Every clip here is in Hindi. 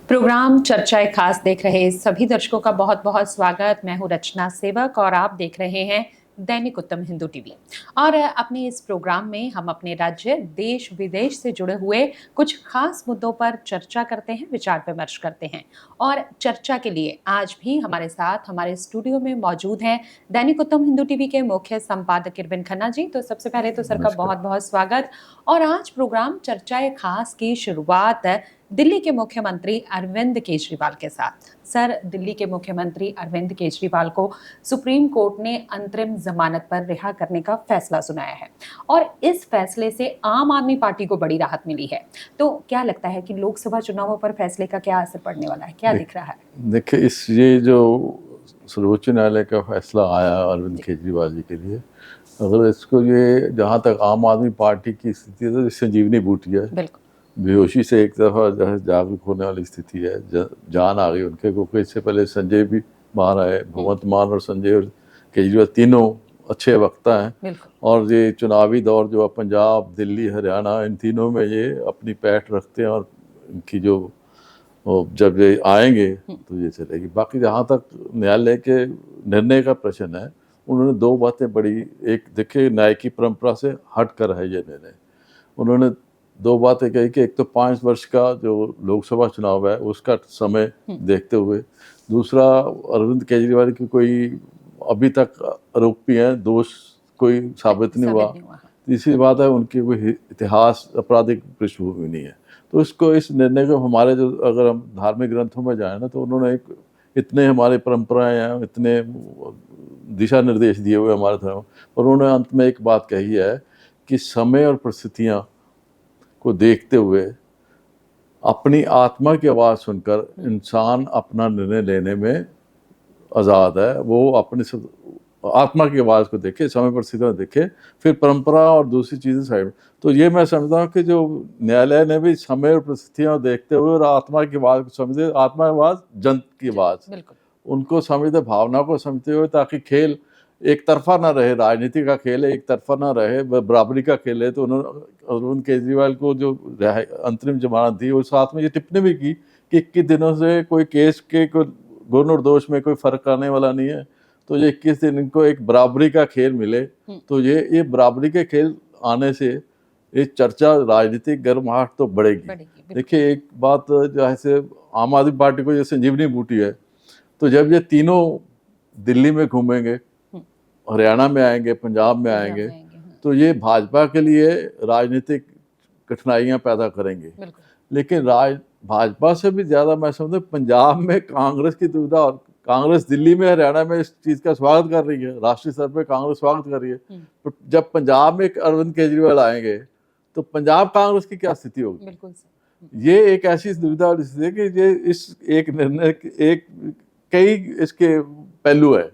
प्रोग्राम चर्चाएं खास देख रहे सभी दर्शकों का बहुत बहुत स्वागत। मैं हूं रचना सेवक और आप देख रहे हैं दैनिक उत्तम हिंदू टीवी। और अपने इस प्रोग्राम में हम अपने राज्य देश विदेश से जुड़े हुए कुछ खास मुद्दों पर चर्चा करते हैं, विचार विमर्श करते हैं। और चर्चा के लिए आज भी हमारे साथ हमारे स्टूडियो में मौजूद हैं दैनिक उत्तम हिंदू टीवी के मुख्य संपादक इरविन खन्ना जी। तो सबसे पहले तो सर का बहुत बहुत स्वागत। और आज प्रोग्राम चर्चाएं खास की शुरुआत दिल्ली के मुख्यमंत्री अरविंद केजरीवाल के साथ। सर, दिल्ली के मुख्यमंत्री अरविंद केजरीवाल को सुप्रीम कोर्ट ने अंतरिम जमानत पर रिहा करने का फैसला सुनाया है और इस फैसले से आम आदमी पार्टी को बड़ी राहत मिली है। तो क्या लगता है कि लोकसभा चुनावों पर फैसले का क्या असर पड़ने वाला है, क्या दिख रहा है? देखिए, ये जो सर्वोच्च न्यायालय का फैसला आया अरविंद केजरीवाल जी के लिए, अगर इसको ये जहाँ तक आम आदमी पार्टी की स्थिति है तो संजीवनी बूटी है। बिल्कुल, बेहोशी से एक दफ़ा जो है जागरूक होने वाली स्थिति है। जान आ गई उनके, क्योंकि इससे पहले संजय भी बाहर आए। भगवंत मान और संजय और केजरीवाल तीनों अच्छे वक्ता हैं और ये चुनावी दौर जो पंजाब, दिल्ली, हरियाणा, इन तीनों में ये अपनी पैठ रखते हैं और इनकी जो जब ये आएंगे तो ये चलेगी। बाकी जहाँ तक न्यायालय के निर्णय का प्रश्न है, उन्होंने दो बातें बड़ी, एक देखिए न्याय की परंपरा से हट कर है ये निर्णय। उन्होंने दो बातें कही कि एक तो 5 वर्ष का जो लोकसभा चुनाव है उसका समय देखते हुए, दूसरा अरविंद केजरीवाल की कोई अभी तक आरोपी हैं, दोष कोई साबित नहीं हुआ। तीसरी बात है उनकी कोई इतिहास आपराधिक पृष्ठभूमि नहीं है। तो इसको, इस निर्णय को हमारे जो, अगर हम धार्मिक ग्रंथों में जाए ना, तो उन्होंने एक इतने हमारे परंपराएं हैं, इतने दिशा निर्देश दिए हुए हमारे धर्म, और उन्होंने अंत में एक बात कही है कि समय और परिस्थितियां को देखते हुए अपनी आत्मा की आवाज़ सुनकर इंसान अपना निर्णय लेने में आज़ाद है। वो अपनी आत्मा की आवाज़ को देखे, समय परिस्थितियों को देखे, फिर परंपरा और दूसरी चीज़ें साइड। तो ये मैं समझता हूँ कि जो न्यायालय ने भी समय और परिस्थितियाँ देखते हुए और आत्मा की आवाज़ को समझे, आत्मा की आवाज़ जन की आवाज़, उनको समझते, भावना को समझते हुए, ताकि खेल एक तरफा ना रहे, राजनीति का खेल है, एक तरफा ना रहे, बराबरी का खेल है। तो उन्होंने अरविंद केजरीवाल को जो अंतरिम जमानत दी और साथ में ये टिप्पणी भी की कि 21 दिनों से कोई केस के कोई गुण और दोष में कोई फर्क आने वाला नहीं है। तो ये 21 दिन इनको एक बराबरी का खेल मिले, तो ये बराबरी के खेल आने से ये चर्चा, राजनीतिक गर्माहट तो बढ़ेगी। देखिए, एक बात जैसे आम आदमी पार्टी को ये संजीवनी बूटी है, तो जब ये तीनों दिल्ली में घूमेंगे, हरियाणा में आएंगे, पंजाब में आएंगे, तो ये भाजपा के लिए राजनीतिक कठिनाइयां पैदा करेंगे। लेकिन भाजपा से भी ज़्यादा मैं समझता हूँ पंजाब में कांग्रेस की दुविधा, और कांग्रेस दिल्ली में, हरियाणा में इस चीज़ का स्वागत कर रही है, राष्ट्रीय स्तर पर कांग्रेस स्वागत कर रही है। तो जब पंजाब में अरविंद केजरीवाल आएंगे तो पंजाब कांग्रेस की क्या स्थिति होगी? ये एक ऐसी दुविधा वाली स्थिति है कि ये इस एक निर्णय, एक कई इसके पहलू है,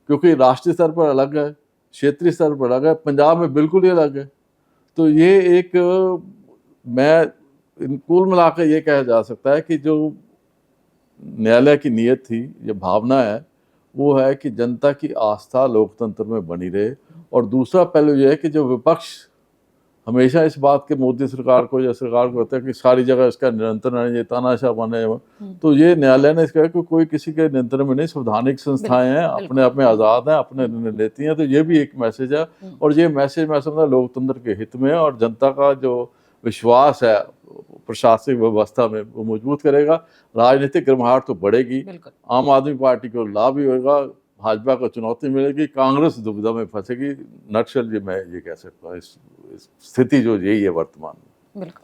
क्योंकि राष्ट्रीय स्तर पर अलग है, क्षेत्रीय स्तर पर अलग है, पंजाब में बिल्कुल ही अलग है। तो ये एक, मैं कुल मिलाकर ये कहा जा सकता है कि जो न्यायालय की नीयत थी, ये भावना है, वो है कि जनता की आस्था लोकतंत्र में बनी रहे। और दूसरा पहलू ये है कि जो विपक्ष हमेशा इस बात के मोदी सरकार को या सरकार को होता है कि सारी जगह इसका नियंत्रण है, ये तानाशाह बने, तो ये न्यायालय ने इसका कि कोई किसी के नियंत्रण में नहीं, संवैधानिक संस्थाएं हैं, अपने आप में आज़ाद हैं, अपने निर्णय लेती हैं। तो ये भी एक मैसेज है, और ये मैसेज मैं समझता लोकतंत्र के हित में है, और जनता का जो विश्वास है प्रशासनिक व्यवस्था में वो मजबूत करेगा। राजनीतिक गर्माहट तो बढ़ेगी, आम आदमी पार्टी को लाभ भी होगा, भाजपा को चुनौती मिलेगी, कांग्रेस दुविधा में फंसेगी। नक्सल ये मैं ये कह सकता हूँ, इस स्थिति जो यही है वर्तमान में। बिल्कुल।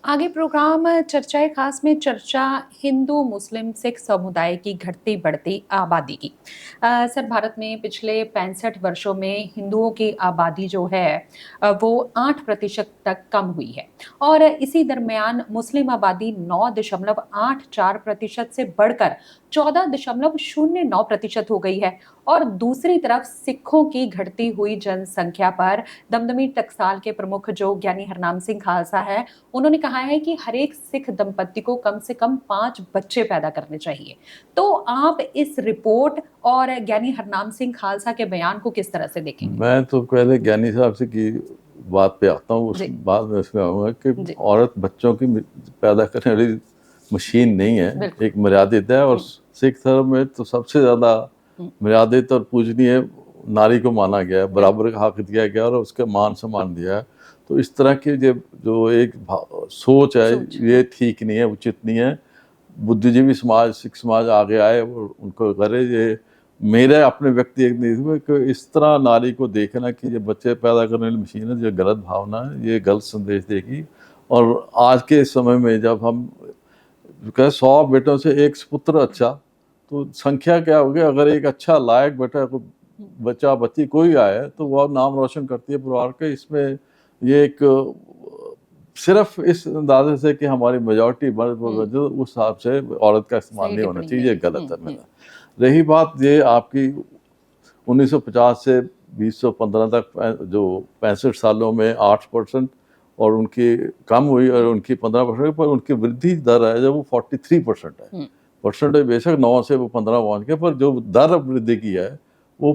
आगे प्रोग्राम चर्चाएं खास में चर्चा हिंदू मुस्लिम सिख समुदाय की घटती बढ़ती आबादी की। सर, भारत में पिछले 65 वर्षों में हिंदुओं की आबादी जो है वो 8% तक कम हुई है, और इसी दरमियान मुस्लिम आबादी 9.84% से बढ़कर 14.09% हो गई है। और दूसरी तरफ सिखों की घटती हुई जनसंख्या पर दमदमी टकसाल के प्रमुख जो ज्ञानी हरनाम सिंह खालसा है, उन्होंने कहा है कि हर एक सिख दंपति को कम से कम 5 बच्चे पैदा करने चाहिए। तो आप इस रिपोर्ट और ज्ञानी हरनाम सिंह खालसा के बयान को किस तरह से देखेंगे? मैं तो पहले ज्ञानी साहब से की बात पे आता हूँ, उस बाद में उसमें आऊँगा कि औरत बच्चों की पैदा करने वाली मशीन नहीं है, बिल्कुल। एक मर्यादित है। और सिख धर्म में तो सबसे ज़्यादा मर्यादित और पूजनीय नारी को माना गया है, बराबर का हक दिया गया और उसके मान सम्मान दिया है। तो इस तरह की जो एक सोच है ये ठीक नहीं है, उचित नहीं है। बुद्धिजीवी समाज, सिख समाज आगे आए और उनको करे। ये मेरे अपने व्यक्ति कि इस तरह नारी को देखना कि ये बच्चे पैदा करने वाली मशीन है, जो गलत भावना है, ये गलत संदेश देगी। और आज के समय में जब हम कहे 100 बेटों से एक पुत्र अच्छा, तो संख्या क्या होगी? अगर एक अच्छा लायक बेटा बच्चा बच्ची कोई आए तो वह नाम रोशन करती है परिवार के। इसमें ये एक सिर्फ इस अंदाजे से कि हमारी मेजॉरिटी मर्द, जो उस हिसाब से औरत का इस्तेमाल नहीं होना चाहिए, ये गलत है मेरा। रही बात ये आपकी 1950 से 2015 तक जो 65 सालों में 8% और उनकी कम हुई और उनकी 15%, पर उनकी वृद्धि दर है जब वो 43% है। परसेंटेज बेशक 9 से वो 15 पहुंच गए, पर जो दर वृद्धि की है वो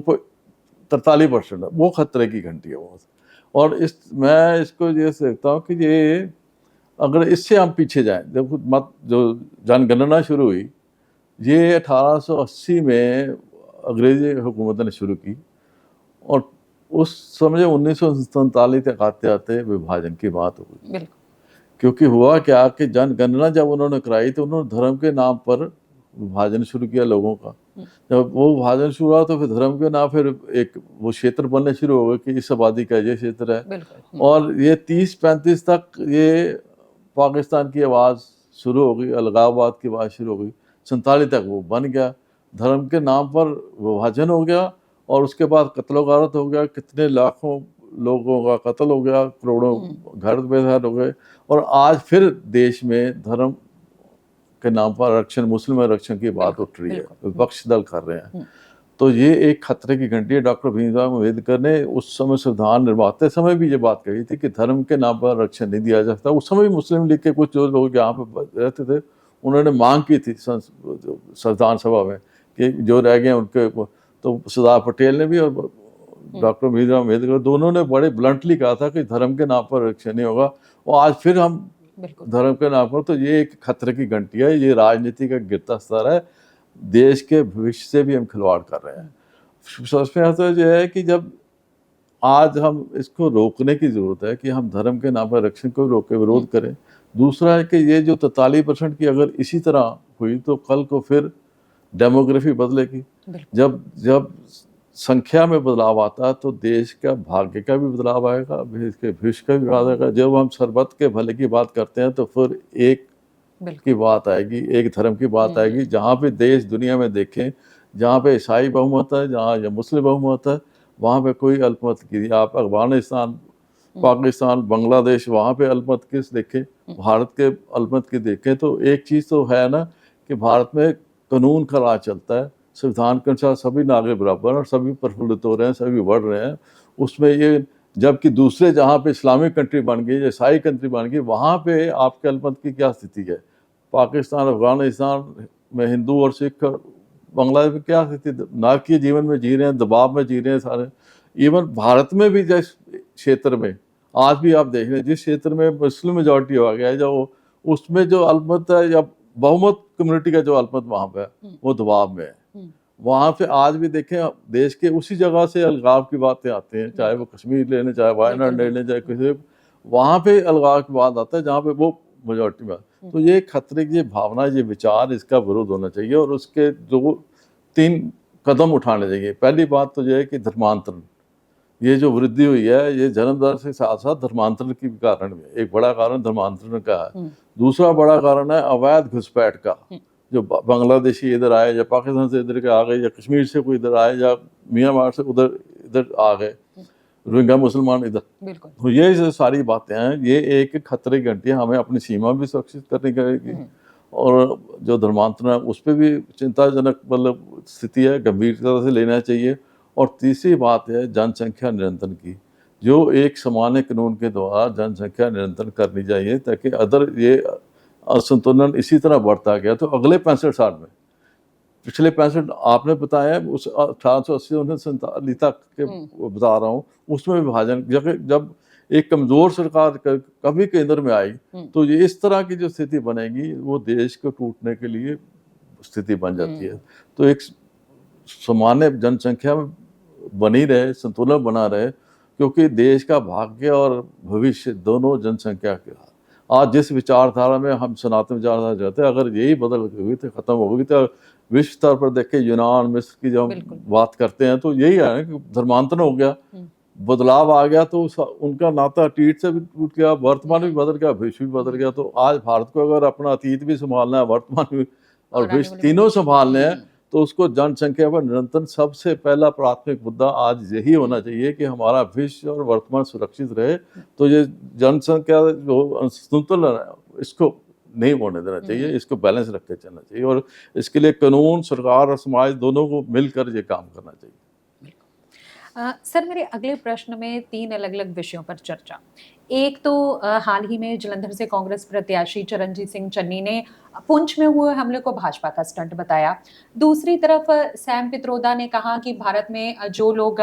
43% है। वो खतरे की घंटी है बहुत। और मैं इसको ये देखता हूँ कि ये अगर इससे हम पीछे जाएं, जब जो जनगणना शुरू हुई, ये 1880 में अंग्रेजी हुकूमत ने शुरू की और उस समय 1947 तक आते आते विभाजन की बात हो गई। क्योंकि हुआ क्या कि जनगणना जब उन्होंने कराई तो उन्होंने धर्म के नाम पर विभाजन शुरू किया लोगों का। जब वो विभाजन शुरू हुआ तो फिर धर्म के नाम फिर एक वो क्षेत्र बनने शुरू हो गए कि इस आबादी का ये क्षेत्र है। और ये 30-35 तक ये पाकिस्तान की आवाज़ शुरू हो गई, अलगाववाद की आवाज़ शुरू हो गई। 47 तक वो बन गया, धर्म के नाम पर विभाजन हो गया और उसके बाद कत्लो गारत हो गया, कितने लाखों लोगों का कत्ल हो गया, करोड़ों घर बेघर हो गए। और आज फिर देश में धर्म के नाम पर आरक्षण, मुस्लिम आरक्षण की बात उठ रही है, विपक्ष दल कर रहे हैं। तो ये एक खतरे की घंटी है। डॉक्टर भीमराव अम्बेडकर ने उस समय संविधान निर्माते समय भी ये बात कही थी कि धर्म के नाम पर आरक्षण नहीं दिया जा सकता। उस समय भी मुस्लिम लीग के कुछ जो लोग यहाँ पे रहते थे उन्होंने मांग की थी संविधान सभा में कि जो रह गए उनके, तो सरदार पटेल ने भी और डॉक्टर भीमराव अम्बेडकर दोनों ने बड़े ब्लंटली कहा था कि धर्म के नाम पर आरक्षण नहीं होगा। और आज फिर हम धर्म के नाम पर, तो ये एक खतरे की घंटी है, ये राजनीति का गिरता स्तर है, देश के भविष्य से भी हम खिलवाड़ कर रहे हैं। सबसे तो यह है कि जब आज हम इसको रोकने की ज़रूरत है कि हम धर्म के नाम पर आरक्षण को रोके, विरोध करें। दूसरा है कि ये जो 43% की अगर इसी तरह हुई तो कल को फिर डेमोग्राफी बदलेगी। जब संख्या में बदलाव आता है तो देश का भाग्य का भी बदलाव आएगा, देश के भविष्य का भी बदलाव आएगा। जब हम सरबत के भले की बात करते हैं तो फिर एक की बात आएगी, एक धर्म की बात आएगी। जहाँ पे देश दुनिया में देखें, जहाँ पे ईसाई बहुमत है, जहाँ या मुस्लिम बहुमत है, वहाँ पे कोई अल्पमत की, आप अफगानिस्तान, पाकिस्तान, बांग्लादेश, वहाँ पे अल्पमत किस देखें, भारत के अल्पमत की देखें, तो एक चीज़ तो है ना कि भारत में कानून का राज चलता है, संविधान के अनुसार सभी नागरिक बराबर और सभी प्रफुल्लित हो रहे हैं, सभी बढ़ रहे हैं। उसमें ये जबकि दूसरे जहाँ पे इस्लामिक कंट्री बन गई, ईसाई कंट्री बन गई, वहाँ पे आपके अल्पमत की क्या स्थिति है? पाकिस्तान, अफगानिस्तान में हिंदू और सिख, बांग्लादेश में क्या स्थिति? नारकीय जीवन में जी रहे हैं, दबाव में जी रहे हैं सारे। इवन भारत में भी जिस क्षेत्र में आज भी आप देख रहे हैं, जिस क्षेत्र में मुस्लिम मेजॉरिटी हो गया है, जो उसमें जो अल्पमत है या बहुमत कम्युनिटी का जो अल्पमत वहाँ पे है वो दबाव में है। वहाँ पे आज भी देखें, देश के उसी जगह से अलगाव की बातें आते हैं, चाहे वो कश्मीर ले लें, चाहे वायनाड ले लें, चाहे किसी, वहाँ पे अलगाव की बात आता है जहाँ पे वो मेजॉरिटी में। तो ये खतरे की भावना, ये विचार, इसका विरोध होना चाहिए और उसके जो 3 कदम उठाने चाहिए। पहली बात तो ये है कि धर्मांतरण, ये जो वृद्धि हुई है ये जन्म दर के साथ साथ धर्मांतरण की कारण में एक बड़ा कारण धर्मांतरण का है। दूसरा बड़ा कारण है अवैध घुसपैठ का, जो बांग्लादेशी इधर आए या पाकिस्तान से इधर के आ गए या कश्मीर से कोई इधर आए या म्यांमार से इधर आ गए, रोहिंग्या मुसलमान इधर। तो ये सारी बातें हैं, ये एक खतरे की घंटी है। हमें अपनी सीमा भी सुरक्षित करनी पड़ेगी और जो धर्मांतरण है उस पर भी चिंताजनक मतलब स्थिति है, गंभीरता से लेना चाहिए। और तीसरी बात है जनसंख्या नियंत्रण की, जो एक सामान्य कानून के द्वारा जनसंख्या नियंत्रण करनी चाहिए, ताकि अदर ये असंतुलन इसी तरह बढ़ता गया तो अगले 65 साल में, पिछले 65 आपने बताया उस 1880 1947 तक के बता रहा हूँ, उसमें विभाजन जब एक कमजोर सरकार कभी केंद्र में आई तो ये इस तरह की जो स्थिति बनेगी वो देश को टूटने के लिए स्थिति बन जाती है। तो एक सामान्य जनसंख्या में बनी रहे, संतुलन बना रहे, क्योंकि देश का भाग्य और भविष्य दोनों जनसंख्या के। आज जिस विचारधारा में हम सनातन विचारधारा चाहते हैं, अगर यही बदल गई तो खत्म हो गई, तो विश्व स्तर पर देखे यूनान मिस्र की जब हम बात करते हैं तो यही है कि धर्मांतरण हो गया, बदलाव आ गया, तो उनका नाता अतीत से भी टूट गया, वर्तमान भी बदल गया, भविष्य भी बदल गया। तो आज भारत को अगर अपना अतीत भी संभालना है, वर्तमान भी और भविष्य तीनों संभालने हैं, तो उसको जनसंख्या पर निरंतर सबसे पहला प्राथमिक मुद्दा आज यही होना चाहिए कि हमारा भविष्य और वर्तमान सुरक्षित रहे। तो ये जनसंख्या जो संतुलन है इसको नहीं होने देना चाहिए, इसको बैलेंस रख के चलना चाहिए, और इसके लिए कानून, सरकार और समाज दोनों को मिलकर ये काम करना चाहिए। सर, मेरे अगले प्रश्न में 3 अलग-अलग विषयों पर चर्चा। एक तो हाल ही में जलंधर से कांग्रेस प्रत्याशी चरणजीत सिंह चन्नी ने पुंछ में हुए हमले को भाजपा का स्टंट बताया। दूसरी तरफ सैम पित्रोदा ने कहा कि भारत में जो लोग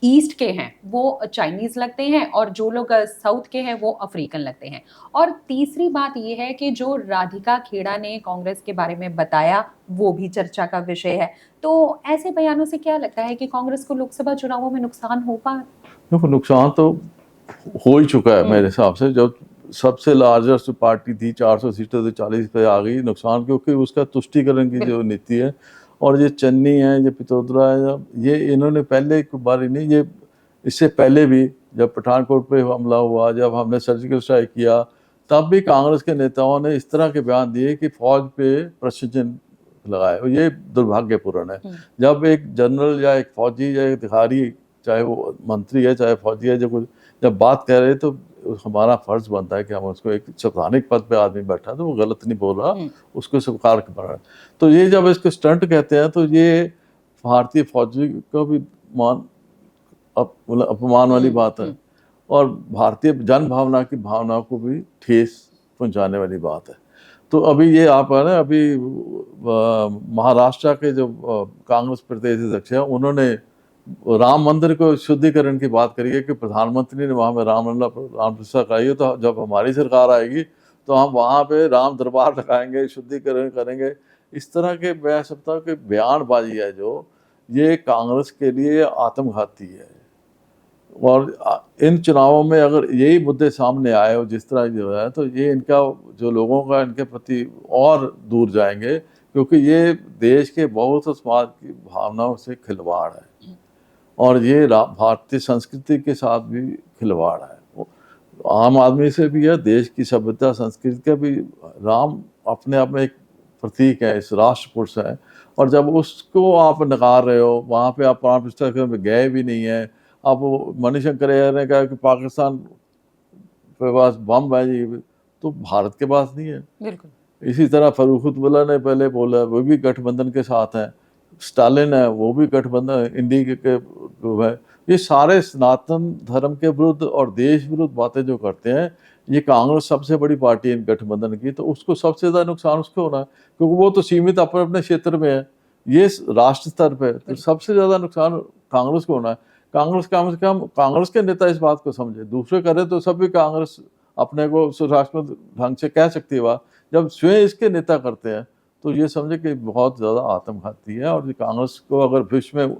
ईस्ट के हैं वो चाइनीज लगते हैं और जो लोग साउथ के हैं वो अफ्रीकन लगते हैं। और तीसरी बात ये है कि जो राधिका खेड़ा ने कांग्रेस के बारे में बताया वो भी चर्चा का विषय है। तो ऐसे बयानों से क्या लगता है कि कांग्रेस को लोकसभा चुनावों में नुकसान हो पाए? देखो, नुकसान तो हो ही चुका है मेरे हिसाब से। जब सबसे लार्जेस्ट पार्टी थी 400 सीटें तो 40 पे आ गई, नुकसान क्योंकि उसका तुष्टीकरण की जो नीति है। और ये चन्नी है, ये पित्रोदा है, ये इन्होंने पहले एक बार ही नहीं, ये इससे पहले भी जब पठानकोट पे हमला हुआ, जब हमने सर्जिकल स्ट्राइक किया, तब भी कांग्रेस के नेताओं ने इस तरह के बयान दिए कि फौज पे प्रश्न चिन्ह लगाए, और ये दुर्भाग्यपूर्ण है। जब एक जनरल या एक फौजी या एक अधिकारी, चाहे वो मंत्री है चाहे फौजी है, जब बात कर रहे तो हमारा फर्ज बनता है कि हम उसको, एक संवैधानिक पद पे आदमी बैठा तो वो गलत नहीं बोल रहा, उसको स्वीकार कर रहा है। तो ये जब इसको स्टंट कहते हैं तो ये भारतीय फौजी को भी अपमान वाली बात है, और भारतीय जन भावना की भावना को भी ठेस पहुंचाने वाली बात है। तो अभी ये आप है ना, अभी महाराष्ट्र के जो कांग्रेस प्रदेश अध्यक्ष है, उन्होंने राम मंदिर को शुद्धिकरण की बात करी है कि प्रधानमंत्री ने वहाँ पे राम प्रतिष्ठा कराई है, तो जब हमारी सरकार आएगी तो हम वहाँ पे राम दरबार लगाएंगे, शुद्धिकरण करेंगे। इस तरह के बेसब्ता के बयानबाजी है जो ये कांग्रेस के लिए आत्मघाती है। और इन चुनावों में अगर यही मुद्दे सामने आए और जिस तरह जो है, तो ये इनका जो लोगों का इनके प्रति और दूर जाएंगे, क्योंकि ये देश के बहुत समाज की भावनाओं से खिलवाड़ है, और ये भारतीय संस्कृति के साथ भी खिलवाड़ है। आम आदमी से भी है, देश की सभ्यता संस्कृति का भी। राम अपने आप में एक प्रतीक है, इस राष्ट्र पुरुष है, और जब उसको आप नकार रहे हो, वहाँ पे आप प्राण प्रतिष्ठा करने गए भी नहीं है। अब मणिशंकर ने कहा कि पाकिस्तान के पास बम है जी, तो भारत के पास नहीं है। बिल्कुल। इसी तरह फरूखुद्दौला ने पहले बोला, वो भी गठबंधन के साथ हैं। स्टालिन है, वो भी गठबंधन इंडिया के है। ये सारे सनातन धर्म के विरुद्ध और देश विरुद्ध बातें जो करते हैं, ये कांग्रेस सबसे बड़ी पार्टी है गठबंधन की, तो उसको सबसे ज़्यादा नुकसान उसको होना है, क्योंकि वो तो सीमित अपने अपने क्षेत्र में है, ये राष्ट्र स्तर पे, तो सबसे ज़्यादा नुकसान कांग्रेस को होना है। कांग्रेस कम से कम, कांग्रेस के नेता इस बात को समझे, दूसरे करे तो सब भी कांग्रेस अपने को सुराष्ट्रमय ढंग से कह सकती है बात, जब स्वयं इसके नेता करते हैं तो ये समझे कि बहुत ज़्यादा आत्मघाती है। और कांग्रेस को अगर विश्व में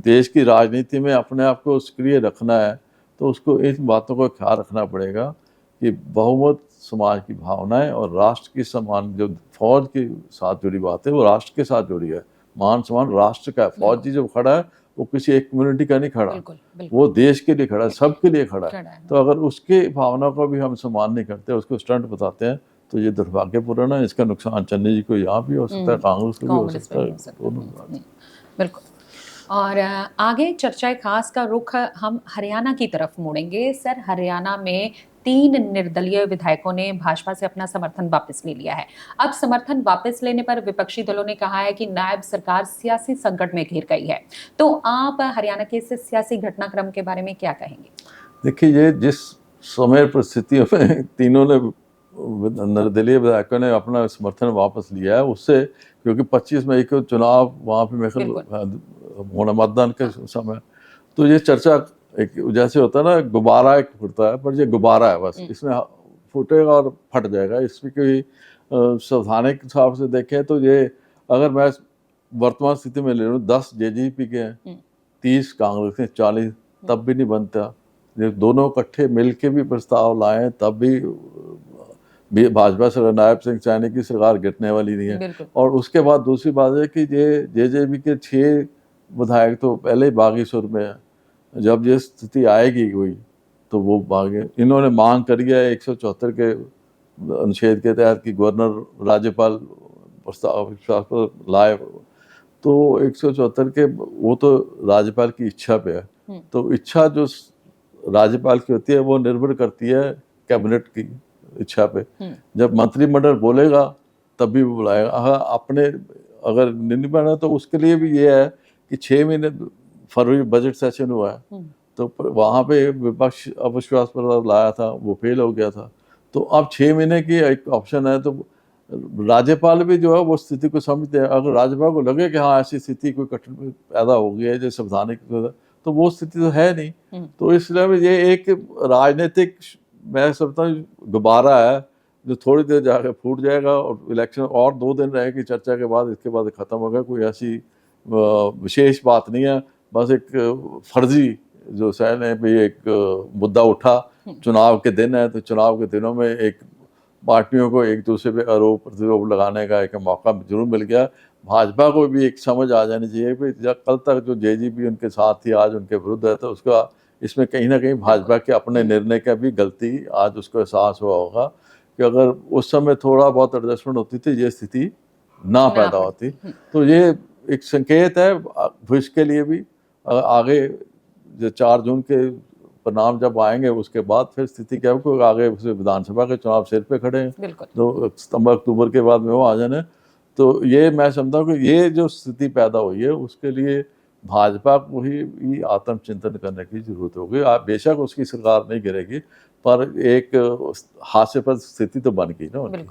देश की राजनीति में अपने आप को सक्रिय रखना है तो उसको इन बातों का ख्याल रखना पड़ेगा कि बहुमत समाज की भावनाएं और राष्ट्र की समान, जो फौज के साथ जुड़ी बात है वो राष्ट्र के साथ जुड़ी है। मान सम्मान राष्ट्र का है। फौजी जो खड़ा है वो किसी एक कम्युनिटी का नहीं खड़ा, बिल्कुल, बिल्कुल। वो देश के लिए खड़ा है, सबके लिए खड़ा है। तो अगर उसके भावना को भी हम सम्मान नहीं करते, उसको स्टंट बताते हैं, तो ये दुर्भाग्यपूर्ण है। इसका नुकसान चन्नी जी को यहाँ भी हो सकता है, कांग्रेस को भी हो सकता है। बिल्कुल। और आगे चर्चा खास का रुख हम हरियाणा की तरफ मोड़ेंगे। सर, हरियाणा में 3 निर्दलीय विधायकों ने भाजपा से अपना समर्थन वापस ले लिया है। अब समर्थन वापस लेने पर विपक्षी दलों ने कहा है कि नायब सरकार सियासी संकट में घिर गई है। तो आप हरियाणा के इस सियासी घटनाक्रम के बारे में क्या कहेंगे? देखिए, ये जिस समय परिस्थितियों में तीनों ने निर्दलीय विधायकों ने अपना समर्थन वापस लिया है, उससे, क्योंकि 25 मई को चुनाव वहाँ पे होना, मतदान के समय, तो ये चर्चा एक जैसे होता है ना गुब्बारा एक फूटता है, पर ये गुब्बारा है बस, इसमें फूटेगा और फट जाएगा। इसमें कोई संवैधानिक हिसाब से देखें तो ये, अगर मैं वर्तमान स्थिति में ले लूँ 10 जेजेपी के हैं, 30 कांग्रेस के, 40, तब भी नहीं बनता। ये दोनों इकट्ठे मिलके भी प्रस्ताव लाए तब भी भाजपा से नायब सिंह सैनी की सरकार गिरने वाली नहीं है। और उसके बाद दूसरी बात है कि ये जेजेपी के 6 विधायक तो पहले ही बागीसुर में है। जब ये स्थिति आएगी कोई तो वो भागे। इन्होंने मांग करी है 174 के अनुच्छेद के तहत कि गवर्नर राज्यपाल प्रस्ताव लाए, तो 174 के वो तो राज्यपाल की इच्छा पे है। तो इच्छा जो राज्यपाल की होती है वो निर्भर करती है कैबिनेट की इच्छा पे। जब मंत्रिमंडल बोलेगा तब भी वो बुलाएगा। हाँ, अपने अगर नहीं बना तो उसके लिए भी ये है कि 6 महीने फरवरी बजट सेशन हुआ है, तो वहाँ पे विपक्ष अविश्वास प्रस्ताव लाया था, वो फेल हो गया था। तो अब 6 महीने की एक ऑप्शन है, तो राज्यपाल भी जो है वो स्थिति को समझते हैं। अगर राज्यपाल को लगे कि हाँ ऐसी स्थिति कोई कठिन पैदा हो गई है जो संवैधानिक, तो वो स्थिति तो है नहीं। तो इसलिए ये एक राजनीतिक, मैं समझता हूँ गुब्बारा है जो थोड़ी देर जाकर फूट जाएगा, और इलेक्शन और 2 दिन रहेगी चर्चा के बाद, इसके बाद खत्म होगा। कोई ऐसी विशेष बात नहीं है, बस एक फर्जी जो सहन है भी एक मुद्दा उठा, चुनाव के दिन है, तो चुनाव के दिनों में एक पार्टियों को एक दूसरे पे आरोप प्रत्यारोप लगाने का एक मौका जरूर मिल गया। भाजपा को भी एक समझ आ जानी चाहिए कि जब कल तक जो जेजेपी उनके साथ थी आज उनके विरुद्ध है, तो उसका इसमें कहीं ना कहीं भाजपा के अपने निर्णय का भी गलती आज उसको एहसास हुआ होगा कि अगर उस समय थोड़ा बहुत एडजस्टमेंट होती थी ये स्थिति ना पैदा होती। तो ये एक संकेत है भविष्य के लिए भी। आगे जो 4 जून के परिणाम जब आएंगे उसके बाद फिर स्थिति क्या होगी, आगे विधानसभा के चुनाव सिर पे खड़े हैं, तो सितंबर अक्टूबर के बाद में वो आ जाने। तो ये मैं समझता हूँ कि ये जो स्थिति पैदा हुई है उसके लिए भाजपा को ही आत्मचिंतन करने की जरूरत होगी। आप बेशक उसकी सरकार नहीं गिरेगी, पर एक हास्यास्पद स्थिति तो बन गई ना उनकी,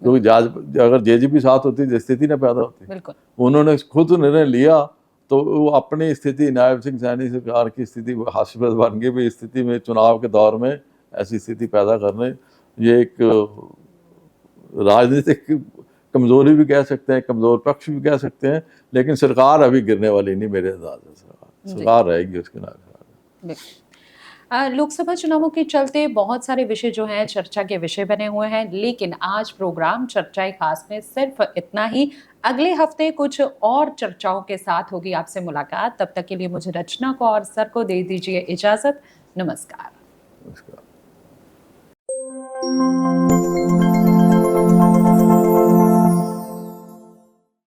क्योंकि अगर जेजेपी साथ होती स्थिति ना पैदा होती। उन्होंने खुद निर्णय लिया तो वो अपनी स्थिति, नायब सिंह सैनी सरकार की स्थिति हास्यास्पद बन गई। भी स्थिति में चुनाव के दौर में ऐसी स्थिति पैदा करने, ये एक राजनीतिक कमजोरी भी कह सकते हैं, कमजोर पक्ष भी कह सकते हैं, लेकिन सरकार अभी गिरने वाली नहीं मेरे अंदाज से। सरकार रहेगी उसके नाम। लोकसभा चुनावों के चलते बहुत सारे विषय जो हैं चर्चा के विषय बने हुए हैं, लेकिन आज प्रोग्राम चर्चाएं खास में सिर्फ इतना ही। अगले हफ्ते कुछ और चर्चाओं के साथ होगी आपसे मुलाकात। तब तक के लिए मुझे रचना को और सर को दे दीजिए इजाजत। नमस्कार।